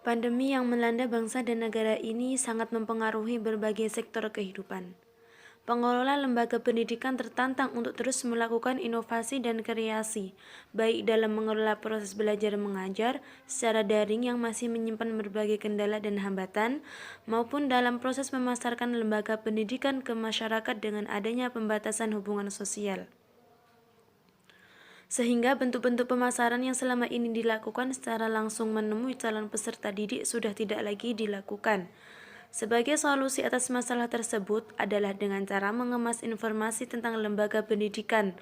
Pandemi yang melanda bangsa dan negara ini sangat mempengaruhi berbagai sektor kehidupan. Pengelola lembaga pendidikan tertantang untuk terus melakukan inovasi dan kreasi, baik dalam mengelola proses belajar mengajar secara daring yang masih menyimpan berbagai kendala dan hambatan, maupun dalam proses memasarkan lembaga pendidikan ke masyarakat dengan adanya pembatasan hubungan sosial. Sehingga bentuk-bentuk pemasaran yang selama ini dilakukan secara langsung menemui calon peserta didik sudah tidak lagi dilakukan. Sebagai solusi atas masalah tersebut adalah dengan cara mengemas informasi tentang lembaga pendidikan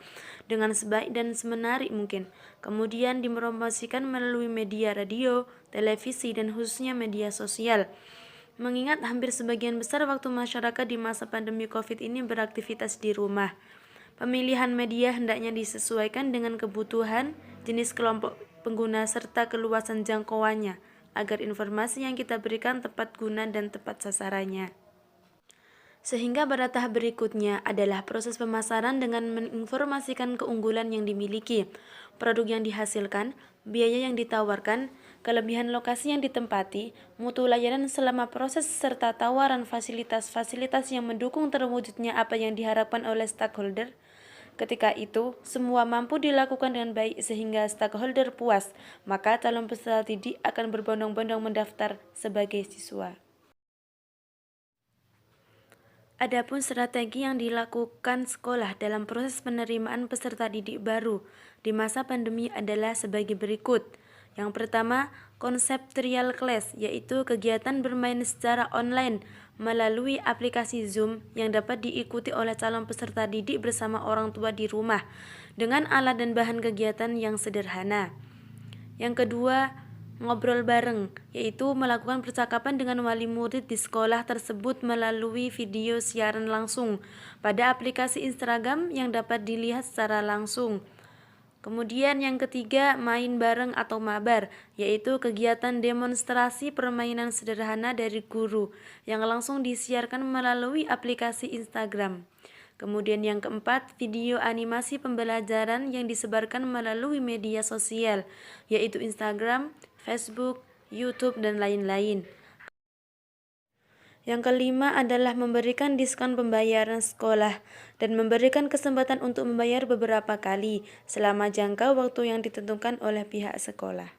dengan sebaik dan semenarik mungkin, kemudian dipromosikan melalui media radio, televisi, dan khususnya media sosial. Mengingat hampir sebagian besar waktu masyarakat di masa pandemi COVID ini beraktivitas di rumah, pemilihan media hendaknya disesuaikan dengan kebutuhan, jenis kelompok pengguna, serta keluasan jangkauannya, agar informasi yang kita berikan tepat guna dan tepat sasarannya. Sehingga pada tahap berikutnya adalah proses pemasaran dengan menginformasikan keunggulan yang dimiliki, produk yang dihasilkan, biaya yang ditawarkan, kelebihan lokasi yang ditempati, mutu layanan selama proses, serta tawaran fasilitas-fasilitas yang mendukung terwujudnya apa yang diharapkan oleh stakeholder. Ketika itu, semua mampu dilakukan dengan baik sehingga stakeholder puas, maka calon peserta didik akan berbondong-bondong mendaftar sebagai siswa. Adapun strategi yang dilakukan sekolah dalam proses penerimaan peserta didik baru di masa pandemi adalah sebagai berikut. Yang pertama, konsep trial class, yaitu kegiatan bermain secara online melalui aplikasi Zoom yang dapat diikuti oleh calon peserta didik bersama orang tua di rumah dengan alat dan bahan kegiatan yang sederhana. Yang kedua, ngobrol bareng, yaitu melakukan percakapan dengan wali murid di sekolah tersebut melalui video siaran langsung pada aplikasi Instagram yang dapat dilihat secara langsung. Kemudian yang ketiga, main bareng atau mabar, yaitu kegiatan demonstrasi permainan sederhana dari guru yang langsung disiarkan melalui aplikasi Instagram. Kemudian yang keempat, video animasi pembelajaran yang disebarkan melalui media sosial, yaitu Instagram, Facebook, YouTube, dan lain-lain. Yang kelima adalah memberikan diskon pembayaran sekolah dan memberikan kesempatan untuk membayar beberapa kali selama jangka waktu yang ditentukan oleh pihak sekolah.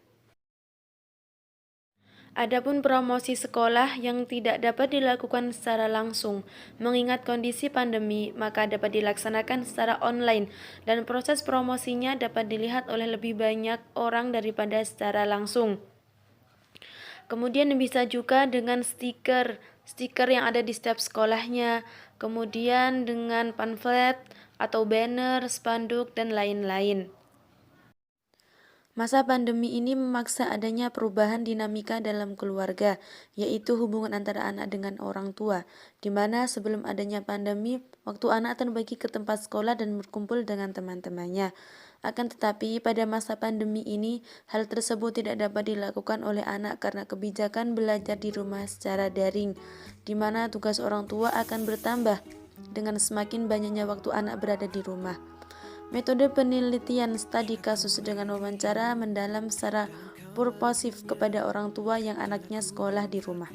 Adapun promosi sekolah yang tidak dapat dilakukan secara langsung, mengingat kondisi pandemi, maka dapat dilaksanakan secara online dan proses promosinya dapat dilihat oleh lebih banyak orang daripada secara langsung. Kemudian bisa juga dengan stiker yang ada di setiap sekolahnya, kemudian dengan pamflet atau banner, spanduk, dan lain-lain. Masa pandemi ini memaksa adanya perubahan dinamika dalam keluarga, yaitu hubungan antara anak dengan orang tua, di mana sebelum adanya pandemi, waktu anak terbagi ke tempat sekolah dan berkumpul dengan teman-temannya. Akan tetapi, pada masa pandemi ini, hal tersebut tidak dapat dilakukan oleh anak karena kebijakan belajar di rumah secara daring, di mana tugas orang tua akan bertambah dengan semakin banyaknya waktu anak berada di rumah. Metode penelitian studi kasus dengan wawancara mendalam secara purposif kepada orang tua yang anaknya sekolah di rumah.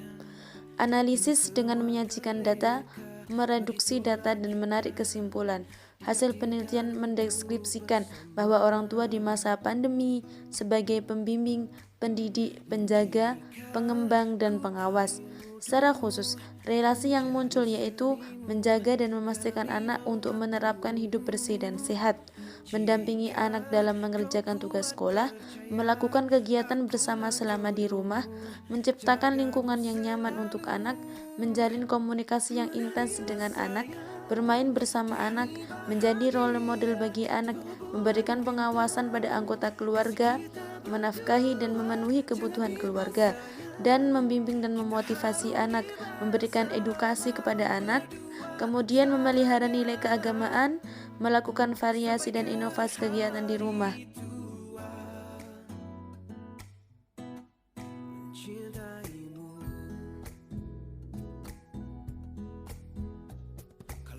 Analisis dengan menyajikan data, mereduksi data, dan menarik kesimpulan. Hasil penelitian mendeskripsikan bahwa orang tua di masa pandemi sebagai pembimbing, pendidik, penjaga, pengembang, dan pengawas. Secara khusus, relasi yang muncul yaitu menjaga dan memastikan anak untuk menerapkan hidup bersih dan sehat, mendampingi anak dalam mengerjakan tugas sekolah, melakukan kegiatan bersama selama di rumah, menciptakan lingkungan yang nyaman untuk anak, menjalin komunikasi yang intens dengan anak, bermain bersama anak, menjadi role model bagi anak, memberikan pengawasan pada anggota keluarga, menafkahi dan memenuhi kebutuhan keluarga, dan membimbing dan memotivasi anak, memberikan edukasi kepada anak, kemudian memelihara nilai keagamaan, melakukan variasi dan inovasi kegiatan di rumah.